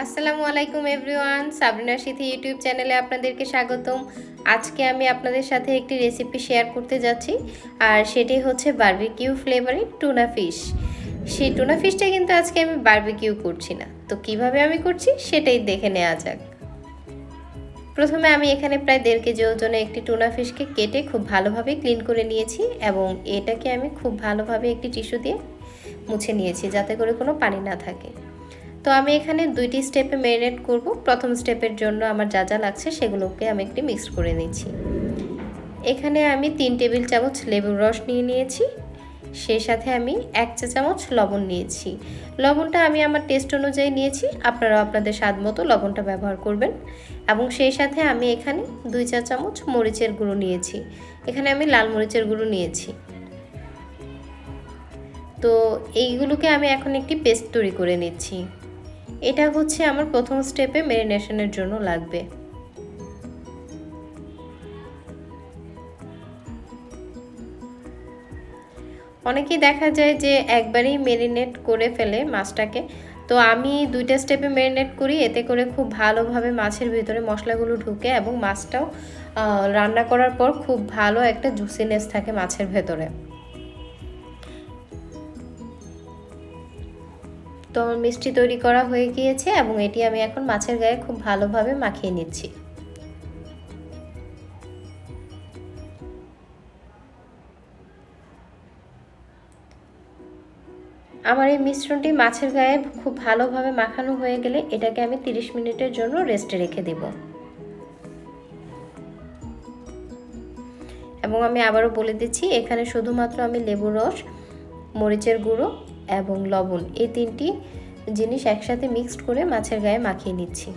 আসসালামু আলাইকুম এভরিওয়ান, সাবরিনা সিথি ইউটিউব চ্যানেলে আপনাদেরকে স্বাগতম। আজকে আমি আপনাদের সাথে একটি রেসিপি শেয়ার করতে যাচ্ছি, আর সেটি হচ্ছে বারবিকিউ ফ্লেভারের টুনা ফিশ। সেই টুনা ফিশটা কিন্তু আজকে আমি বারবিকিউ করছি না, তো কিভাবে আমি করছি সেটাই দেখে নেওয়া যাক। প্রথমে আমি এখানে প্রায় 1.5 কেজি ওজনে একটি টুনা ফিশকে কেটে খুব ভালোভাবে ক্লিন করে নিয়েছি, এবং এটাকে আমি খুব ভালোভাবে একটি টিস্যু দিয়ে মুছে নিয়েছি যাতে করে কোনো পানি না থাকে। তো আমি এখানে 2টি স্টেপে ম্যারিনেট করব। প্রথম স্টেপের জন্য আমার যা যা লাগছে সেগুলোকে আমি একটু মিক্স করে নিচ্ছি। এখানে আমি 3 টেবিল চামচ লেবুর রস নিয়ে নিয়েছি, সেই সাথে আমি 1 চা চামচ লবণ নিয়েছি। লবণটা আমি আমার টেস্ট অনুযায়ী নিয়েছি, আপনারা আপনাদের স্বাদ মতো লবণটা ব্যবহার করবেন। এবং সেই সাথে আমি এখানে 2 চা চামচ মরিচের গুঁড়ো নিয়েছি। এখানে আমি লাল মরিচের গুঁড়ো নিয়েছি। তো এইগুলোকে আমি এখন একটি পেস্ট তৈরি করে নিচ্ছি। এটা হচ্ছে আমার প্রথম স্টেপে ম্যারিনেশনের জন্য লাগবে। অনেকেই দেখা যায় যে একবারেই ম্যারিনেট করে ফেলে মাছটাকে, তো আমি 2টা স্টেপে ম্যারিনেট করি, এতে করে খুব ভালোভাবে মাছের ভিতরে মশলাগুলো ঢুকে এবং মাছটাও রান্না করার পর খুব ভালো একটা জুসিনেস থাকে মাছের ভেতরে। তো আমার মিষ্টি তৈরি করা হয়ে গিয়েছে এবং এটি আমি এখন মাছের গায়ে খুব ভালোভাবে মাখিয়ে নিচ্ছি। আমার এই মিশ্রণটি মাছের গায়ে খুব ভালোভাবে মাখানো হয়ে গেলে এটাকে আমি 30 মিনিটের জন্য রেস্টে রেখে দেব। এবং আমি আবারও বলে দিচ্ছি, এখানে শুধুমাত্র আমি লেবুর রস, মরিচের গুঁড়ো এবং লবণ, এই 3টি জিনিস একসাথে মিক্সড করে মাছের গায়ে মাখিয়ে নিচ্ছি।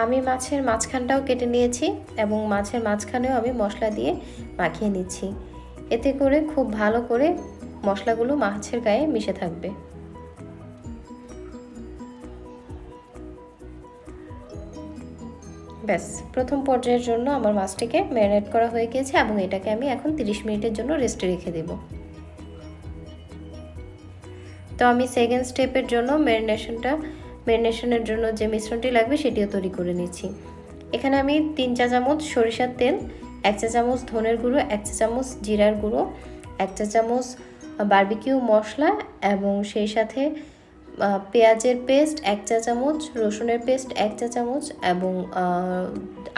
আমি মাছের মাঝখানটাও কেটে নিয়েছি এবং মাছের মাঝখানেও আমি মশলা দিয়ে মাখিয়ে নিচ্ছি, এতে করে খুব ভালো করে মশলাগুলো মাছের গায়ে মিশে থাকবে। ব্যাস, প্রথম পর্যায়ের জন্য আমার মাছটিকে ম্যারিনেট করা হয়ে গিয়েছে এবং এটাকে আমি এখন 30 মিনিটের জন্য রেস্টে রেখে দেব। তো আমি সেকেন্ড স্টেপের জন্য ম্যারিনেশনের জন্য যে মিশ্রণটি লাগবে সেটিও তৈরি করে নিচ্ছি। এখানে আমি 3 চা চামচ সরিষার তেল, 1 চা চামচ ধনের গুঁড়ো, 1 চা চামচ জিরার গুঁড়ো, 1 চা চামচ বারবিকিউ মশলা এবং সেই সাথে পেঁয়াজের পেস্ট 1 চা চামচ, রসুনের পেস্ট 1 চা চামচ এবং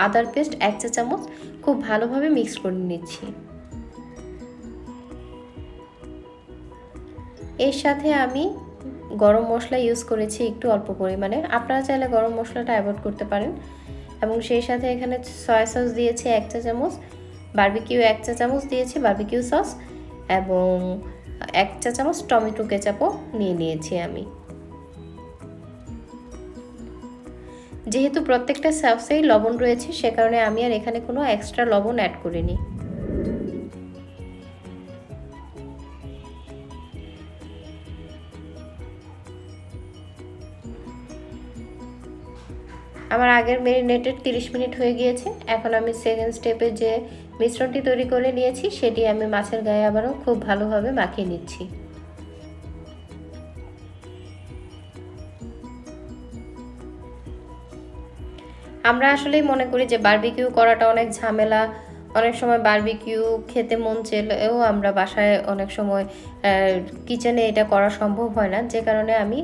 আদার পেস্ট 1 চা চামচ খুব ভালোভাবে মিক্স করে নিচ্ছি। এর সাথে আমি গরম মশলা ইউজ করেছি একটু অল্প পরিমাণে, আপনারা চাইলে গরম মশলাটা অ্যাভয়েড করতে পারেন। এবং সেই সাথে এখানে সয়া সস দিয়েছি 1 চা চামচ, বারবিকিউ 1 চা চামচ দিয়েছি বারবিকিউ সস, এবং 1 চা চামচ টমেটো কেচাপও নিয়ে নিয়েছি আমি। যেহেতু প্রত্যেকটা সসেই লবণ রয়েছে সে কারণে আমি আর এখানে কোনো এক্সট্রা লবণ অ্যাড করিনি। আমার আগের ম্যারিনেটেড 30 মিনিট হয়ে গিয়েছে। এখন আমি সেকেন্ড স্টেপে যে মিশ্রণটি তৈরি করে নিয়েছি সেটি আমি মাছের গায়ে আবারও খুব ভালোভাবে মাখিয়ে নিচ্ছি। আমরা আসলেই মনে করি যে বারবিকিউ করাটা অনেক ঝামেলা, অনেক সময় বারবিকিউ খেতে মন চাইলেও আমরা বাসায় অনেক সময় কিচেনে এটা করা সম্ভব হয় না, যে কারণে আমি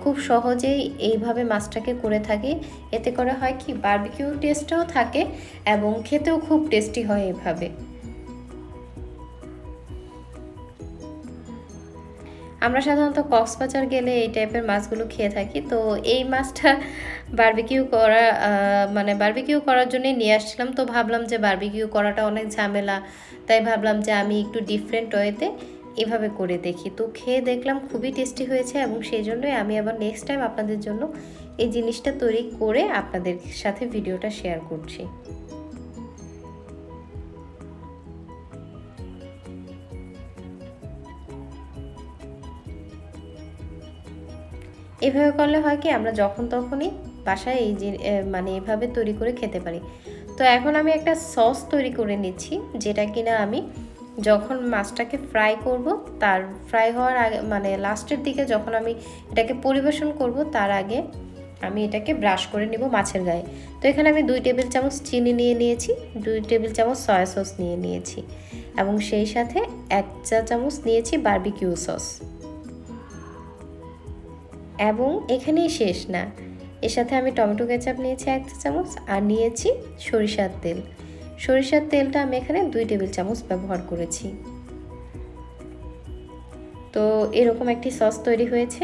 খুব সহজেই এইভাবে মাছটাকে করে থাকি। এতে করে হয় কি, বারবিকিউ টেস্টও থাকে এবং খেতেও খুব টেস্টি হয় এভাবে। আমরা সাধারণত কক্সবাজার গেলে এই টাইপের মাছগুলো খেয়ে থাকি। তো এই মাছটা বারবিকিউ করার জন্যই নিয়ে আসছিলাম। তো ভাবলাম যে বারবিকিউ করাটা অনেক ঝামেলা, তাই ভাবলাম যে আমি একটু ডিফারেন্ট ওয়েতে এভাবে করে দেখি। তো খেয়ে দেখলাম খুবই টেস্টি হয়েছে, এবং সেই জন্যই আমি আবার নেক্সট টাইম আপনাদের জন্য এই জিনিসটা তৈরি করে আপনাদের সাথে ভিডিওটা শেয়ার করছি। এভাবে করলে হয় কি, আমরা যখন তখনই বাসায় এই যে এভাবে তৈরি করে খেতে পারি। তো এখন আমি একটা সস তৈরি করে নিচ্ছি, যেটা কিনা আমি যখন মাছটাকে ফ্রাই করব, তার ফ্রাই হওয়ার আগে লাস্টের দিকে যখন আমি এটাকে পরিবেশন করব, তার আগে আমি এটাকে ব্রাশ করে নিব মাছের গায়ে। তো এখানে আমি 2 টেবিল চামচ চিনি নিয়ে নিয়েছি, 2 টেবিল চামচ সয়া সস নিয়ে নিয়েছি, এবং সেই সাথে 1 চা চামচ নিয়েছি বারবিকিউ সস। এবং এখানেই শেষ না, এর সাথে আমি টমেটো কেচাপ নিয়েছি 1 চা চামচ, আর নিয়েছি সরিষার তেল। সরিষার তেলটা আমি এখানে 2 টেবিল চামচ ব্যবহার করেছি। তো এরকম একটি সস তৈরি হয়েছে।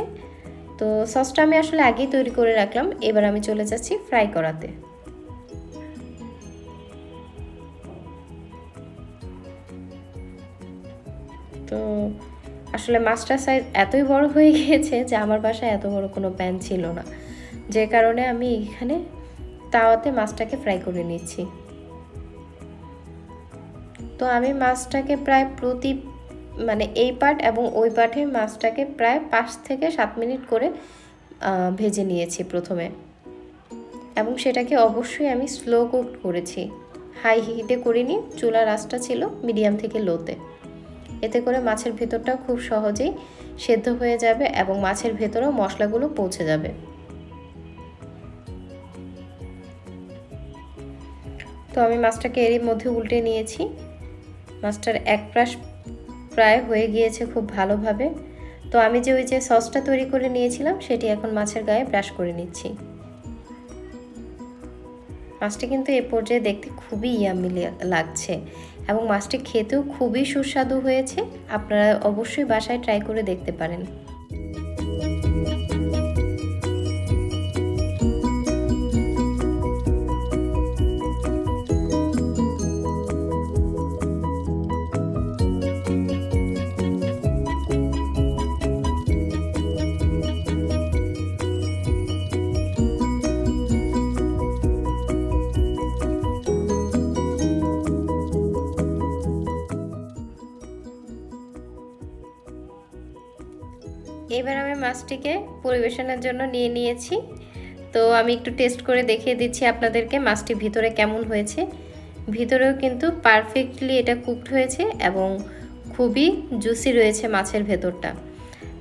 তো সসটা আমি আসলে আগেই তৈরি করে রাখলাম। এবার আমি চলে যাচ্ছি ফ্রাই করাতে। তো আসলে মাছটার সাইজ এতই বড় হয়ে গিয়েছে যে আমার বাসায় এত বড় কোনো প্যান ছিল না, যে কারণে আমি এখানে তাওয়াতে মাছটাকে ফ্রাই করে নিচ্ছি। তো আমি মাছটাকে প্রায় এই পার্ট এবং ওই পার্টে মাছটাকে প্রায় 5 থেকে 7 মিনিট করে ভেজে নিয়েছি প্রথমে, এবং সেটাকে অবশ্যই আমি স্লো কুক করেছি, হাই হিটে করিনি। চুলার আঁচটা ছিল মিডিয়াম থেকে লোতে। এতে করে মাছের ভেতরটাও খুব সহজেই সেদ্ধ হয়ে যাবে, এবং মাছের ভেতরেও মশলাগুলো পৌঁছে যাবে। তো আমি মাছটাকে এরই মধ্যে উল্টে নিয়েছি। মাছটার এক পাশ প্রায় হয়ে গিয়েছে খুব ভালোভাবে। তো আমি ওই যে সসটা তৈরি করে নিয়েছিলাম, সেটি এখন মাছের গায়ে ব্রাশ করে নিচ্ছি। মাছটি কিন্তু এ পর্যায়ে দেখতে খুবই ইয়াম্মি লাগছে, এবং মাছটি খেতেও খুবই সুস্বাদু হয়েছে। আপনারা অবশ্যই বাসায় ট্রাই করে দেখতে পারেন। এবার আমি মাছটিকে পরিবেশনের জন্য নিয়ে নিয়েছি। তো আমি একটু টেস্ট করে দেখিয়ে দিচ্ছি আপনাদেরকে মাছটি ভিতরে কেমন হয়েছে। ভিতরেও কিন্তু পারফেক্টলি এটা কুকড হয়েছে, এবং খুবই জুসি রয়েছে মাছের ভেতরটা।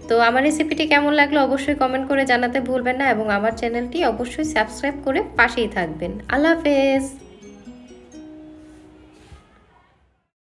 তো আমার রেসিপিটি কেমন লাগলো অবশ্যই কমেন্ট করে জানাতে ভুলবেন না, এবং আমার চ্যানেলটি অবশ্যই সাবস্ক্রাইব করে পাশেই থাকবেন। আল্লাহ হাফেজ।